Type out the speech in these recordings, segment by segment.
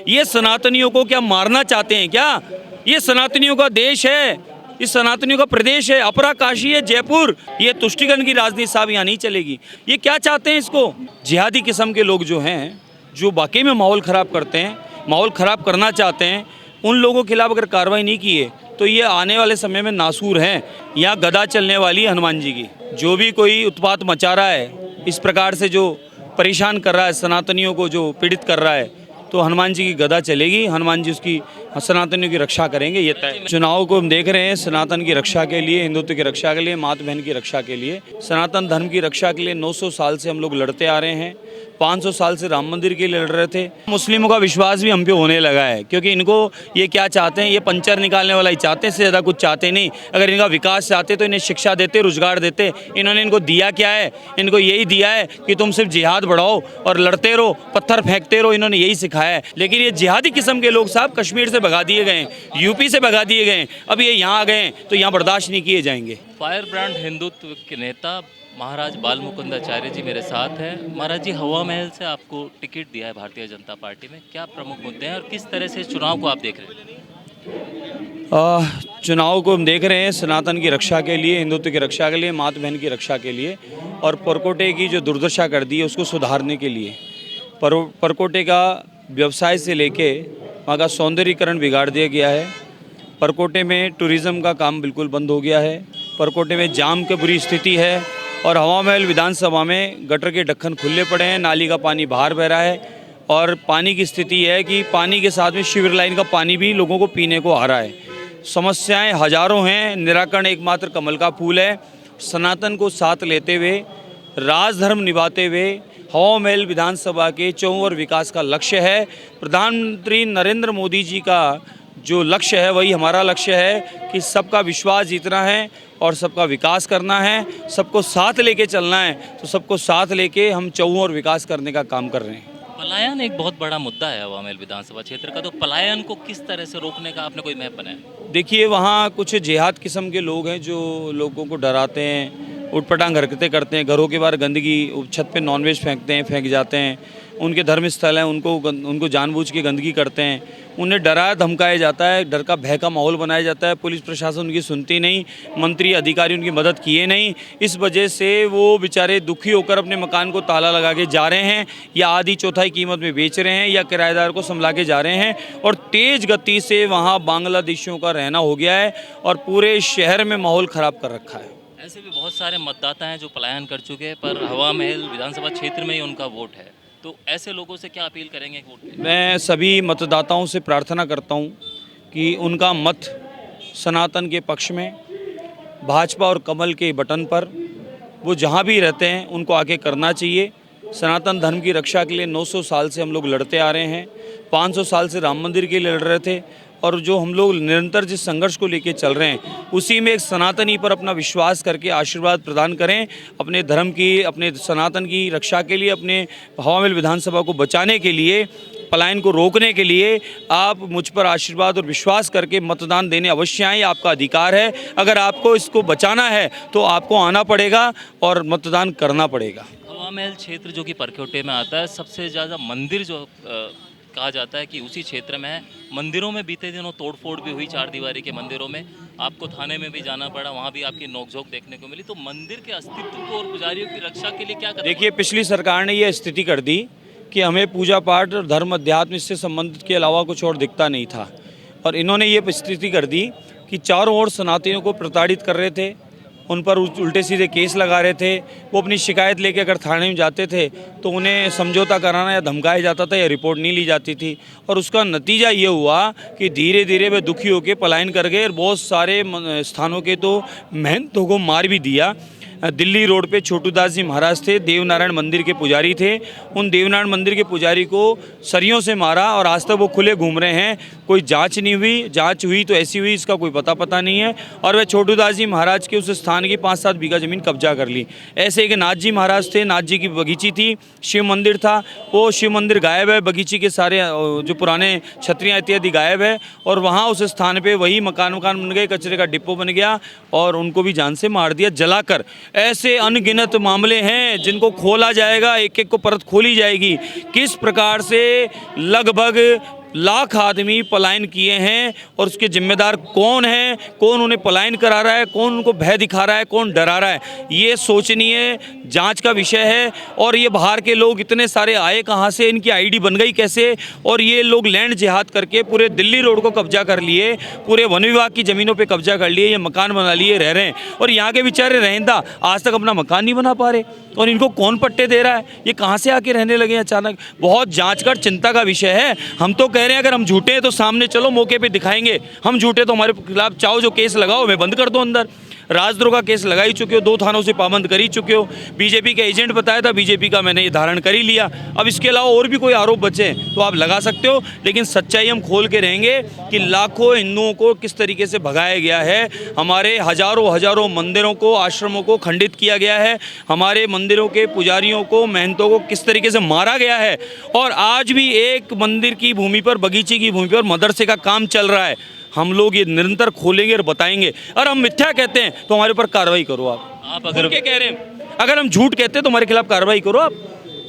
ये सनातनियों को क्या मारना चाहते हैं क्या? ये सनातनियों का देश है, इस सनातनियों का प्रदेश है, अपरा काशी है जयपुर। ये तुष्टिकरण की राजनीति साहब यहाँ नहीं चलेगी। ये क्या चाहते हैं इसको? जिहादी किस्म के लोग जो हैं, जो वाकई में माहौल ख़राब करते हैं, माहौल ख़राब करना चाहते हैं, उन लोगों के खिलाफ अगर कार्रवाई नहीं की है तो ये आने वाले समय में नासूर हैं। यहाँ गदा चलने वाली है हनुमान जी की। जो भी कोई उत्पात मचा रहा है, इस प्रकार से जो परेशान कर रहा है, सनातनियों को जो पीड़ित कर रहा है, तो हनुमान जी की गदा चलेगी। हनुमान जी उसकी सनातनियों की रक्षा करेंगे, ये तय। चुनाव को हम देख रहे हैं सनातन की रक्षा के लिए, हिंदुत्व की रक्षा के लिए, माता बहन की रक्षा के लिए, सनातन धर्म की रक्षा के लिए 900 साल से हम लोग लड़ते आ रहे हैं। 500 साल से राम मंदिर के लिए लड़ रहे थे। मुस्लिमों का विश्वास भी हम पे होने लगा है, क्योंकि इनको ये क्या चाहते हैं, ये पंचर निकालने वाला ही चाहते हैं, इससे ज़्यादा कुछ चाहते नहीं। अगर इनका विकास चाहते तो इन्हें शिक्षा देते, रोजगार देते। इन्होंने इनको दिया क्या है? इनको यही दिया है कि तुम सिर्फ जिहाद बढ़ाओ और लड़ते रहो, पत्थर फेंकते रहो। इन्होंने यही सिखाया है। लेकिन ये जिहादी किस्म के लोग साहब कश्मीर से भगा दिए गए, यूपी से भगा दिए गए, अब ये यहाँ आ गए तो यहाँ बर्दाश्त नहीं किए जाएंगे। फायर ब्रांड हिंदुत्व के नेता महाराज बाल मुकुंदाचार्य जी मेरे साथ हैं। महाराज जी, हवा महल से आपको टिकट दिया है भारतीय जनता पार्टी में, क्या प्रमुख मुद्दे हैं और किस तरह से चुनाव को आप देख रहे हैं? चुनाव को हम देख रहे हैं सनातन की रक्षा के लिए, हिंदुत्व की रक्षा के लिए, माता बहन की रक्षा के लिए, और परकोटे की जो दुर्दशा कर दी है उसको सुधारने के लिए। परकोटे का व्यवसाय से लेके वहाँ का सौंदर्यीकरण बिगाड़ दिया गया है। परकोटे में टूरिज़्म का काम बिल्कुल बंद हो गया है। परकोटे में जाम की बुरी स्थिति है और हवा महल विधानसभा में गटर के ढक्कन खुले पड़े हैं, नाली का पानी बाहर बह रहा है और पानी की स्थिति है कि पानी के साथ में शिविर लाइन का पानी भी लोगों को पीने को आ रहा है। समस्याएं हजारों हैं, निराकरण एकमात्र कमल का फूल है। सनातन को साथ लेते हुए, राजधर्म निभाते हुए हवा महल विधानसभा के चौवर विकास का लक्ष्य है। प्रधानमंत्री नरेंद्र मोदी जी का जो लक्ष्य है वही हमारा लक्ष्य है कि सबका विश्वास जीतना है और सबका विकास करना है, सबको साथ लेके चलना है। तो सबको साथ लेके हम चौवर विकास करने का काम कर रहे हैं। पलायन एक बहुत बड़ा मुद्दा है हवा महल विधानसभा क्षेत्र का, तो पलायन को किस तरह से रोकने का आपने कोई मैप बनाया? देखिए, वहाँ कुछ जिहाद किस्म के लोग हैं जो लोगों को डराते हैं, उटपटांग हरकतें करते हैं, घरों के बाहर गंदगी, छत पे नॉनवेज फेंकते हैं, फेंक जाते हैं। उनके धर्म स्थल हैं, उनको जानबूझ के गंदगी करते हैं। उन्हें डराया धमकाया जाता है, डर का भय का माहौल बनाया जाता है। पुलिस प्रशासन उनकी सुनती नहीं, मंत्री अधिकारी उनकी मदद किए नहीं। इस वजह से वो बेचारे दुखी होकर अपने मकान को ताला लगा के जा रहे हैं, या आधी चौथाई कीमत में बेच रहे हैं, या किराएदार को संभला के जा रहे हैं। और तेज़ गति से वहाँ बांग्लादेशियों का रहना हो गया है और पूरे शहर में माहौल ख़राब कर रखा है। ऐसे भी बहुत सारे मतदाता हैं जो पलायन कर चुके हैं, पर हवा महल विधानसभा क्षेत्र में ही उनका वोट है, तो ऐसे लोगों से क्या अपील करेंगे वोट के लिए? मैं सभी मतदाताओं से प्रार्थना करता हूं कि उनका मत सनातन के पक्ष में, भाजपा और कमल के बटन पर, वो जहां भी रहते हैं उनको आके करना चाहिए। सनातन धर्म की रक्षा के लिए 900 साल से हम लोग लड़ते आ रहे हैं। 500 साल से राम मंदिर के लिए लड़ रहे थे, और जो हम लोग निरंतर जिस संघर्ष को लेके चल रहे हैं उसी में एक सनातनी पर अपना विश्वास करके आशीर्वाद प्रदान करें। अपने धर्म की, अपने सनातन की रक्षा के लिए, अपने हवा महल विधानसभा को बचाने के लिए, पलायन को रोकने के लिए आप मुझ पर आशीर्वाद और विश्वास करके मतदान देने अवश्य आएँ। आपका अधिकार है। अगर आपको इसको बचाना है तो आपको आना पड़ेगा और मतदान करना पड़ेगा। हवा महल क्षेत्र जो कि परकोटे में आता है, सबसे ज़्यादा मंदिर जो कहा जाता है कि उसी क्षेत्र में है। मंदिरों में बीते दिनों तोड़फोड़ भी हुई, 4 दीवारी के मंदिरों में। आपको थाने में भी जाना पड़ा, वहाँ भी आपकी नोकझोंक देखने को मिली। तो मंदिर के अस्तित्व को और पुजारियों की रक्षा के लिए क्या करें? देखिए, पिछली सरकार ने यह स्थिति कर दी कि हमें पूजा पाठ और धर्म अध्यात्म इससे संबंधित के अलावा कुछ और दिखता नहीं था, और इन्होंने ये स्थिति कर दी कि चारों ओर सनातनियों को प्रताड़ित कर रहे थे, उन पर उल्टे सीधे केस लगा रहे थे। वो अपनी शिकायत लेके अगर थाने में जाते थे तो उन्हें समझौता कराना या धमकाया जाता था या रिपोर्ट नहीं ली जाती थी, और उसका नतीजा ये हुआ कि धीरे धीरे वे दुखी होकर पलायन कर गए और बहुत सारे स्थानों के तो महंतों को मार भी दिया। दिल्ली रोड पे छोटू दास जी महाराज थे, देवनारायण मंदिर के पुजारी थे। उन देवनारायण मंदिर के पुजारी को सरियों से मारा और आज तक वो खुले घूम रहे हैं। कोई जांच नहीं हुई, जांच हुई तो ऐसी हुई इसका कोई पता नहीं है। और वह छोटू दास जी महाराज के उस स्थान की 5-7 बीघा ज़मीन कब्जा कर ली। ऐसे एक नाथ जी महाराज थे, नाथ जी की बगीची थी, शिव मंदिर था, वो शिव मंदिर गायब है, बगीची के सारे जो पुराने छतरियाँ इत्यादि गायब है, और वहाँ उस स्थान पर वही मकान बन गए, कचरे का डिपो बन गया और उनको भी जान से मार दिया जलाकर। ऐसे अनगिनत मामले हैं जिनको खोला जाएगा, एक एक को परत खोली जाएगी। किस प्रकार से लगभग लाख आदमी पलायन किए हैं और उसके जिम्मेदार कौन हैं, कौन उन्हें पलायन करा रहा है, कौन उनको भय दिखा रहा है, कौन डरा रहा है, ये सोचनीय जांच का विषय है। और ये बाहर के लोग इतने सारे आए कहाँ से, इनकी आईडी बन गई कैसे, और ये लोग लैंड जिहाद करके पूरे दिल्ली रोड को कब्जा कर लिए, पूरे वन विभाग की ज़मीनों पर कब्जा कर लिए, ये मकान बना लिए, रह रहे हैं। और यहाँ के बेचारे रहंदा आज तक अपना मकान नहीं बना पा रहे, और इनको कौन पट्टे दे रहा है, ये कहाँ से आके रहने लगे अचानक। बहुत जांच कर चिंता का विषय है। हम तो कह रहे हैं अगर हम झूठे हैं तो सामने चलो, मौके पे दिखाएंगे। हम झूठे तो हमारे खिलाफ चाहो जो केस लगाओ, मैं बंद कर दो अंदर। राजद्रोह का केस लगा ही चुके हो, 2 थानों से पाबंद कर ही चुके हो। बीजेपी का एजेंट बताया था, बीजेपी का मैंने ये धारण कर ही लिया। अब इसके अलावा और भी कोई आरोप बचे तो आप लगा सकते हो, लेकिन सच्चाई हम खोल के रहेंगे कि लाखों हिंदुओं को किस तरीके से भगाया गया है, हमारे हजारों मंदिरों को, आश्रमों को खंडित किया गया है, हमारे मंदिरों के पुजारियों को, महंतों को किस तरीके से मारा गया है। और आज भी एक मंदिर की भूमि पर, बगीचे की भूमि पर मदरसे का काम चल रहा है। हम लोग ये निरंतर खोलेंगे और बताएंगे। और हम मिथ्या कहते हैं तो हमारे ऊपर कार्रवाई करो। आप अगर क्या कह रहे हैं, अगर हम झूठ कहते हैं तो हमारे खिलाफ कार्रवाई करो आप,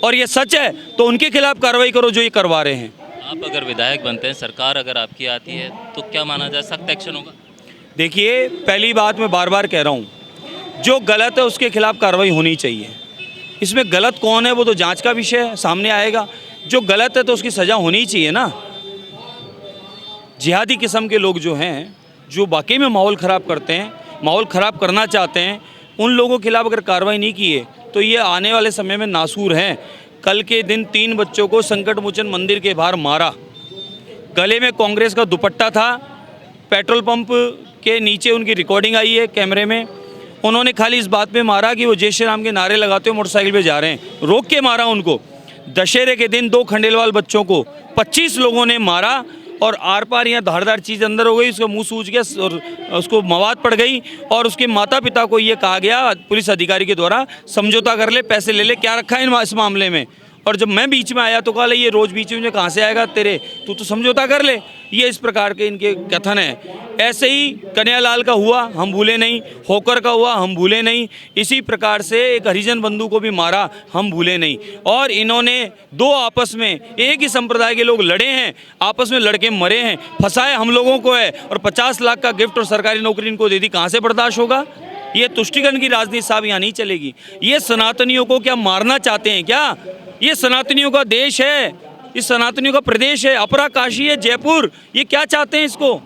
और ये सच है तो उनके खिलाफ कार्रवाई करो जो ये करवा रहे हैं। आप अगर विधायक बनते हैं, सरकार अगर आपकी आती है तो क्या माना जाए, सख्त एक्शन होगा? देखिए, पहली बात मैं बार बार कह रहा हूँ, जो गलत है उसके खिलाफ कार्रवाई होनी चाहिए। इसमें गलत कौन है वो तो जांच का विषय है, सामने आएगा। जो गलत है तो उसकी सज़ा होनी चाहिए ना। जिहादी किस्म के लोग जो हैं, जो वाकई में माहौल ख़राब करते हैं, माहौल ख़राब करना चाहते हैं, उन लोगों के खिलाफ अगर कार्रवाई नहीं की है तो ये आने वाले समय में नासूर हैं। कल के दिन 3 बच्चों को संकट मोचन मंदिर के बाहर मारा, गले में कांग्रेस का दुपट्टा था, पेट्रोल पंप के नीचे उनकी रिकॉर्डिंग आई है कैमरे में। उन्होंने खाली इस बात पे मारा कि वो जय श्री राम के नारे लगाते हुए मोटरसाइकिल पे जा रहे हैं, रोक के मारा उनको। दशहरे के दिन 2 खंडेलवाल बच्चों को 25 लोगों ने मारा, और आर पार यहाँ धारदार चीज़ अंदर हो गई, उसका मुंह सूज गया और उसको मवाद पड़ गई। और उसके माता पिता को ये कहा गया पुलिस अधिकारी के द्वारा, समझौता कर ले, पैसे ले ले, क्या रखा है इस मामले में। और जब मैं बीच में आया तो कहा ये रोज़ बीच में कहाँ से आएगा तेरे, तू तो समझौता कर ले। ये इस प्रकार के इनके कथन है। ऐसे ही कन्हैयालाल का हुआ, हम भूले नहीं। होकर का हुआ, हम भूले नहीं। इसी प्रकार से एक हरिजन बंधु को भी मारा, हम भूले नहीं। और इन्होंने 2 आपस में एक ही संप्रदाय के लोग लड़े हैं, आपस में लड़के मरे हैं, फंसाए हम लोगों को है, और 50 लाख का गिफ्ट और सरकारी नौकरी इनको दे दी। कहाँ से बर्दाश्त होगा? ये तुष्टिकरण की राजनीति साहब यहाँ नहीं चलेगी। ये सनातनियों को क्या मारना चाहते हैं क्या? ये सनातनियों का देश है, इस सनातनियों का प्रदेश है, अपरा काशी है, जयपुर। ये क्या चाहते हैं इसको?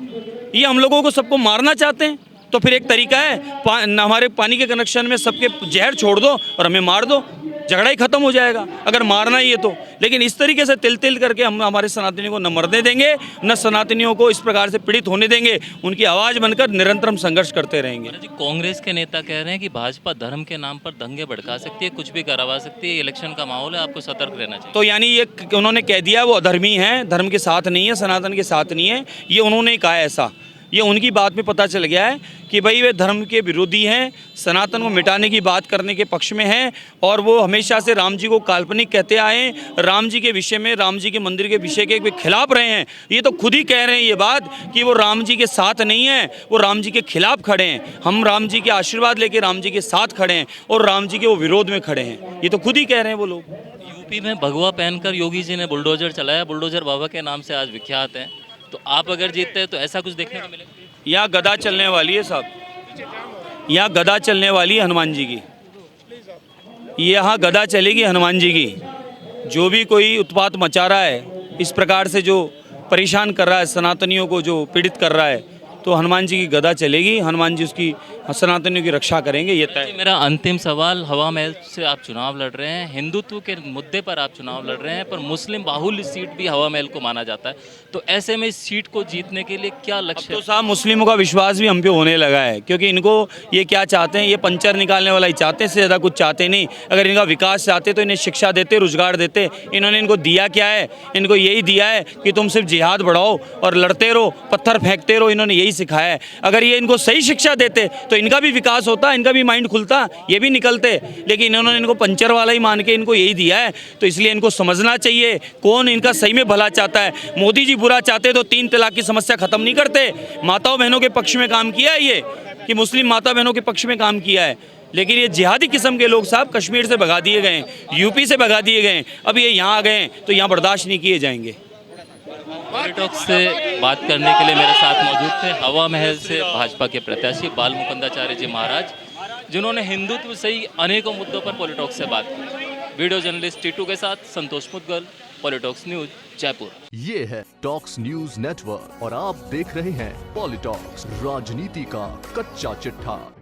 ये हम लोगों को सबको मारना चाहते हैं। तो फिर एक तरीका है, हमारे पानी के कनेक्शन में सबके जहर छोड़ दो और हमें मार दो, झगड़ा ही खत्म हो जाएगा अगर मारना ही है तो। लेकिन इस तरीके से तिल तिल करके हम हमारे सनातनियों को न मरने देंगे, न सनातनियों को इस प्रकार से पीड़ित होने देंगे। उनकी आवाज़ बनकर निरंतर हम संघर्ष करते रहेंगे। जी, कांग्रेस के नेता कह रहे हैं कि भाजपा धर्म के नाम पर दंगे भड़का सकती है, कुछ भी करवा सकती है, इलेक्शन का माहौल है, आपको सतर्क रहना चाहिए। तो यानी ये उन्होंने कह दिया वो अधर्मी हैं, धर्म के साथ नहीं है, सनातन के साथ नहीं है, ये उन्होंने कहा ऐसा। ये उनकी बात में पता चल गया है कि भाई वे धर्म के विरोधी हैं, सनातन को मिटाने की बात करने के पक्ष में हैं, और वो हमेशा से राम जी को काल्पनिक कहते आए हैं, राम जी के विषय में, राम जी के मंदिर के विषय के खिलाफ रहे हैं। ये तो खुद ही कह रहे हैं ये बात कि वो राम जी के साथ नहीं है, वो राम जी के खिलाफ खड़े हैं। हम राम जी के आशीर्वाद लेके राम जी के साथ खड़े हैं और राम जी के वो विरोध में खड़े हैं। ये तो खुद ही कह रहे हैं वो लोग। यूपी में भगवा पहनकर योगी जी ने बुलडोजर चलाया, बुलडोजर बाबा के नाम से आज विख्यात हैं। तो आप अगर जीतते हैं तो ऐसा कुछ देखने को मिलेगा? यहाँ गदा चलने वाली है साहब, यहाँ गदा चलने वाली है हनुमान जी की। यहाँ गदा चलेगी हनुमान जी की। जो भी कोई उत्पात मचा रहा है, इस प्रकार से जो परेशान कर रहा है सनातनियों को, जो पीड़ित कर रहा है, तो हनुमान जी की गदा चलेगी, हनुमान जी उसकी सनातनियों की रक्षा करेंगे, ये तय। मेरा अंतिम सवाल, हवा महल से आप चुनाव लड़ रहे हैं, हिंदुत्व के मुद्दे पर आप चुनाव लड़ रहे हैं, पर मुस्लिम बाहुल्य सीट भी हवा महल को माना जाता है। तो ऐसे में इस सीट को जीतने के लिए क्या लक्ष्य है? तो साहब मुस्लिमों का विश्वास भी हम पे होने लगा है, क्योंकि इनको ये क्या चाहते हैं, ये पंचर निकालने वाला ही चाहते हैं, इससे ज़्यादा कुछ चाहते नहीं। अगर इनका विकास चाहते तो इन्हें शिक्षा देते, रोजगार देते। इन्होंने इनको दिया क्या है? इनको यही दिया है कि तुम सिर्फ जिहाद बढ़ाओ और लड़ते रहो, पत्थर फेंकते रहो। इन्होंने यही सिखाया है। अगर ये इनको सही शिक्षा देते तो इनका भी विकास होता, इनका भी माइंड खुलता, ये भी निकलते। लेकिन इन्होंने इनको पंचर वाला ही मान के इनको यही दिया है। तो इसलिए इनको समझना चाहिए कौन इनका सही में भला चाहता है। मोदी जी बुरा चाहते तो 3 तलाक की समस्या खत्म नहीं करते। माताओं बहनों के पक्ष में काम किया है ये, कि मुस्लिम माता बहनों के पक्ष में काम किया है। लेकिन ये जिहादी किस्म के लोग साहब कश्मीर से भगा दिए गए, यूपी से भगा दिए गए, अब ये यहाँ आ गए तो यहाँ बर्दाश्त नहीं किए जाएंगे। पॉलिटॉक्स से बात करने के लिए मेरे साथ मौजूद थे हवा महल से भाजपा के प्रत्याशी बाल मुकुंदाचार्य जी महाराज, जिन्होंने हिंदुत्व से ही अनेकों मुद्दों पर पॉलिटॉक्स से बात की। वीडियो जर्नलिस्ट टीटू के साथ संतोष मुदगल, पॉलिटॉक्स न्यूज, जयपुर। ये है टॉक्स न्यूज नेटवर्क और आप देख रहे हैं पॉलिटॉक्स, राजनीति का कच्चा चिट्ठा।